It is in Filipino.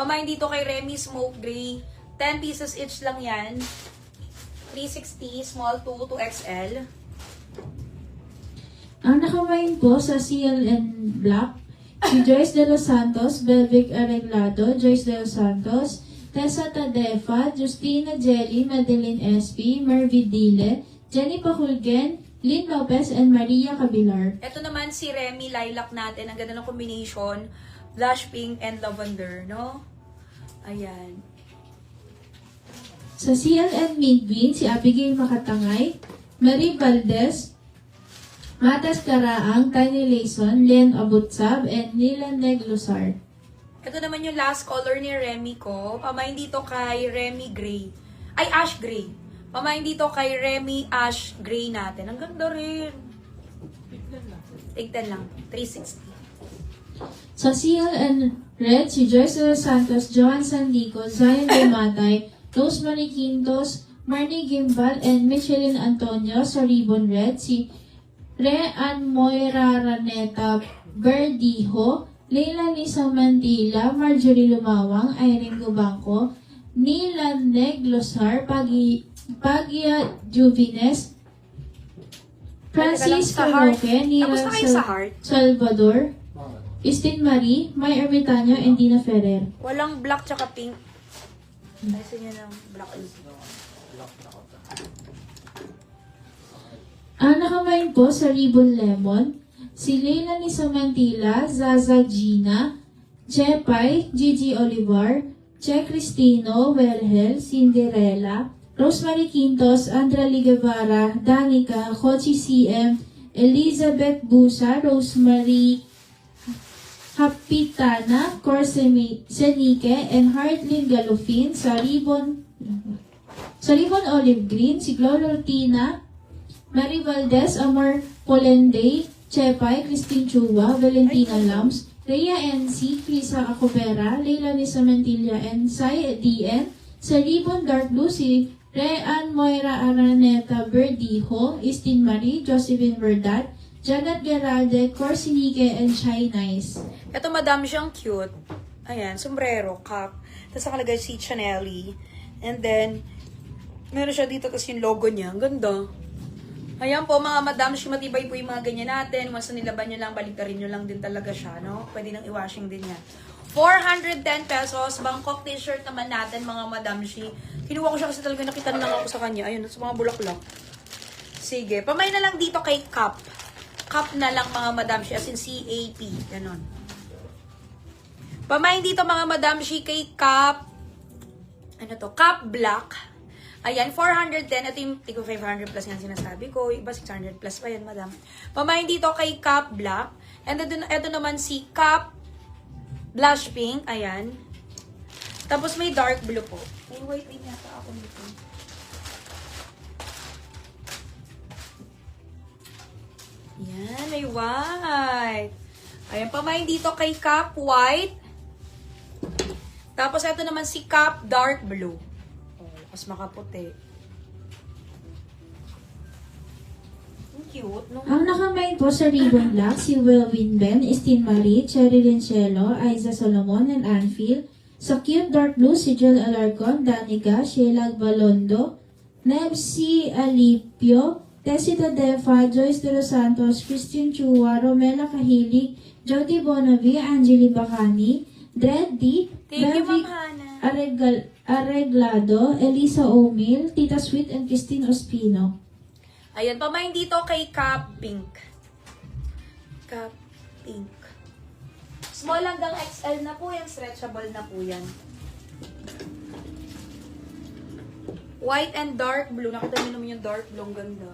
Pamain dito kay Remy Smoke Gray. 10 pieces each lang yan. 360, small 2 to XL. Ang nakamain po sa CLN Black, si Joyce De Los Santos, Belvic Areglado, Joyce De Los Santos, Tessa Tadefa, Justina Jelly, Madeline SP, Mervy Dile, Jenny Pahulgen, Lynn Lopez, and Maria Cabilar. Ito naman si Remy Lilac natin. Ang ganda ng combination. Blush pink and lavender, no? Ayan. Sa CLN Mint Green, si Abigail Makatangay, Marie Valdez, Matas Caraang, Tiny Layson, Len Abutsab, and Nilan Neglosar. Ito naman yung last color ni Remy ko. Pamain dito kay Remy Gray. Ay, Ash Gray. Pamain dito kay Remy Ash Gray natin. Ang ganda rin. Tignan lang. 360. Sa CLN Red, si Joyce De Los Santos, Johan Sandico, Zion Dematay, Rosemary Quintos, Marnie Gimbal, and Michelin Antonio. Sa Ribbon Red, si Rean Moira Raneta Verdijo, Leila Lisa Mantilla, Marjorie Lumawang, Irene Gubangco, Nila Neglosar, Pagia Juvines, Francis Canoque, Nila Tapos na kayo sa heart. Salvador, Christine Marie, May Ermitanio, and Dina Ferrer. Walang black tsaka pink. Ayusin nyo ng black. Ang nakamain po sa Ribbon Lemon, si Leila Lisa Mantilla, Zaza Gina, Chepay, Gigi Olivar, Che Cristino, Welhel, Cinderella, Rosemary Quintos, Andra Ligavara, Danica, Kochi CM, Elizabeth Busa, Rosemary Hapitana, Corse Senike, and Hartlin Galufin. Sa Ribbon Olive Green, si Gloria Ortina, Mary Valdez, Amor Polenday, Chepay, Christine Chua, Valentina Lams, Rhea NC, Crisa Acopera, Leila Lisa Mantilla, and Sai DN. Sa Ribbon Dark Blue, si Rean Moira Araneta Verdijo, Istin Marie, Josephine Verdad, Janet Geralde, Corsinike, and Shai Nice. Ito, madami siyang cute. Ayan, sombrero, cap. Tapos nakalagay si Chanelly. And then, meron siya dito, tapos yung logo niya. Ang ganda. Ayan po, mga madam, matibay po yung mga ganyan natin. Once na nilaban nyo lang, baliktarin nyo lang din talaga siya, no? Pwede nang i-washing din yan. 410 pesos. Bangkok t-shirt naman natin, mga madam. Kinuha ko siya kasi talaga nakita na lang ako sa kanya. Ayun, sa mga bulaklak. Sige, pamay na lang dito kay Cup. Cup na lang, mga madam, as in C-A-P. Ganon. Pamain dito, mga madam, kay Cup. Ano to? Cup Black. Ayan, 410. Ito yung tigo 500 plus yan sinasabi ko. Iba 600 plus pa yan, madam. Pamain dito kay Cup Black. And ito naman si Cup Blush Pink. Ayan. Tapos may dark blue po. May white din yata ako nito. Yan, may white. Ayan, pamain dito kay Cup White. Tapos ito naman si Cup Dark Blue. Oh, mas makaputi. Ang cute, no? Ang nakamain po sa Ribbon Black, si Wilwin Ben, Istin Marie, Cherry Lincelo, Aiza Solomon, and Anfield. Sa Cute Dark Blue, si Jill Alarcon, Danica, Sheila Balondo, Nebsi Alipio, Tessie Tadefa, Joyce De Los Santos, Christine Chua, Romela Kahilig, Jody Bonavi, Angeli Bacani, Dreddy, Thank you, Belvic Ma'am Hana. Areglado, Elisa O'Meal, Tita Sweet, and Christine Ospino. Ayan, pamain dito kay Cup Pink. Cup Pink. Small hanggang XL na po yan. Stretchable na po yan. White and dark blue. Nakita niyo naman yung dark blue. Ang ganda.